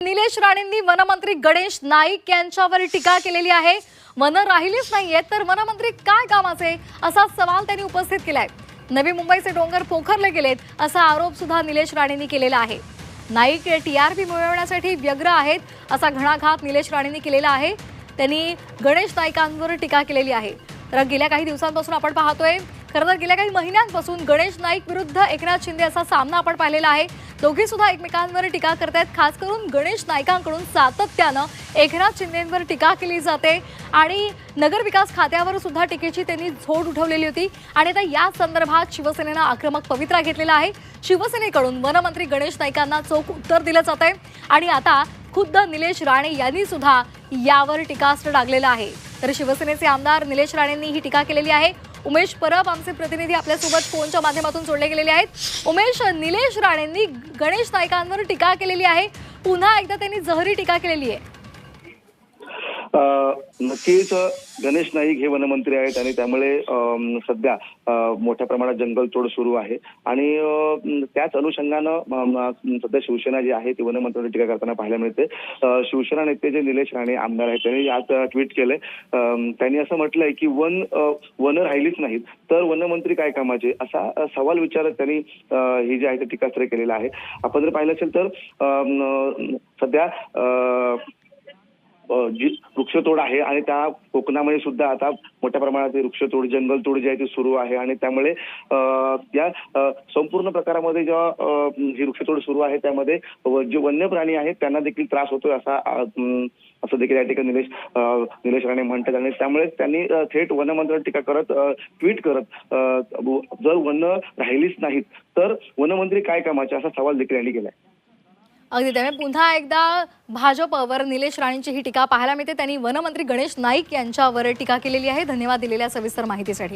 निलेश राणेंनी वनमंत्री गणेश नाईक यांच्यावर टीका केलेली आहे। वन राहिलीच नाहीये तर वनमंत्री काय कामाचे असा सवाल त्यांनी उपस्थित केलाय। नवी मुंबईचे डोंगर पोखरले गेलेत असा आरोप सुद्धा निलेश राणेंनी केलेला आहे। नाईक टीआरपी मिळवण्यासाठी व्यग्र आहेत असा घणाघात निलेश राणेंनी केलेला आहे। त्यांनी गणेश नाईकांवर टीका केलेली आहे। तर गेल्या काही दिवसांपासून आपण पाहतोय, खरं तर गेल्या काही महिन्यांपासून गणेश नाईक विरुद्ध एकनाथ शिंदे असा सामना आपण पाहिलेला आहे। दोघे सुद्धा एकमेकांवर टीका करतात। खास करून गणेश नाईकांकडून सातत्यानं एकनाथ शिंदेंवर टीका केली जाते आणि नगर विकास खात्यावर सुद्धा टीकेची त्यांनी झोड उठवलेली होती आणि आता या संदर्भात शिवसेनेनं आक्रमक पवित्रा घेतलेला आहे। शिवसेनेकडून वनमंत्री गणेश नाईकांना चोख उत्तर दिलं जातंय आणि आता खुद्द निलेश राणे यांनी सुद्धा यावर टीकास्त्र डागलेलं आहे। तर शिवसेनेचे आमदार निलेश राणेंनी ही टीका केलेली आहे। उमेश परब आमचे प्रतिनिधी आपल्यासोबत फोनच्या माध्यमातून जोडले गेलेले आहेत। उमेश, निलेश राणेंनी गणेश नाईकांवर टीका केलेली आहे, पुन्हा एकदा त्यांनी जहरी टीका केलेली आहे। नक्कीच गणेश नाईक हे वनमंत्री आहेत आणि त्यामुळे सध्या मोठ्या प्रमाणात जंगलतोड सुरू आहे आणि त्याच अनुषंगानं सध्या शिवसेना जी आहे ती वनमंत्र्यांवर टीका करताना पाहायला मिळते। शिवसेना नेते जे निलेश राणे आमदार आहेत त्यांनी आज ट्विट केलंय। त्यांनी असं म्हटलंय की वन राहिलीच नाहीत तर वनमंत्री काय कामाचे असा सवाल विचारत त्यांनी ही जी आहे ते टीकास्त्र केलेलं आहे। आपण जर पाहिलं असेल तर सध्या जी वृक्षतोड आहे आणि त्या कोकणामध्ये सुद्धा आता मोठ्या प्रमाणात वृक्षतोड जंगलतोड जी आहे ती सुरू आहे आणि त्यामुळे या संपूर्ण प्रकारामध्ये जेव्हा ही वृक्षतोड सुरू आहे त्यामध्ये जे वन्य प्राणी आहेत त्यांना देखील त्रास होतोय असं देखील या ठिकाणी निलेश राणे म्हणतात आणि त्यामुळे त्यांनी थेट वनमंत्र्यांवर टीका करत ट्विट करत जर वन राहिलीच नाहीत तर वनमंत्री काय कामाचे असा सवाल देखील यांनी केलाय। अगदी त्यामुळे पुन्हा एकदा भाजपवर निलेश राणेंची ही टीका पाहायला मिळते। त्यांनी वनमंत्री गणेश नाईक यांच्यावर टीका केलेली आहे। धन्यवाद दिलेल्या सविस्तर माहितीसाठी।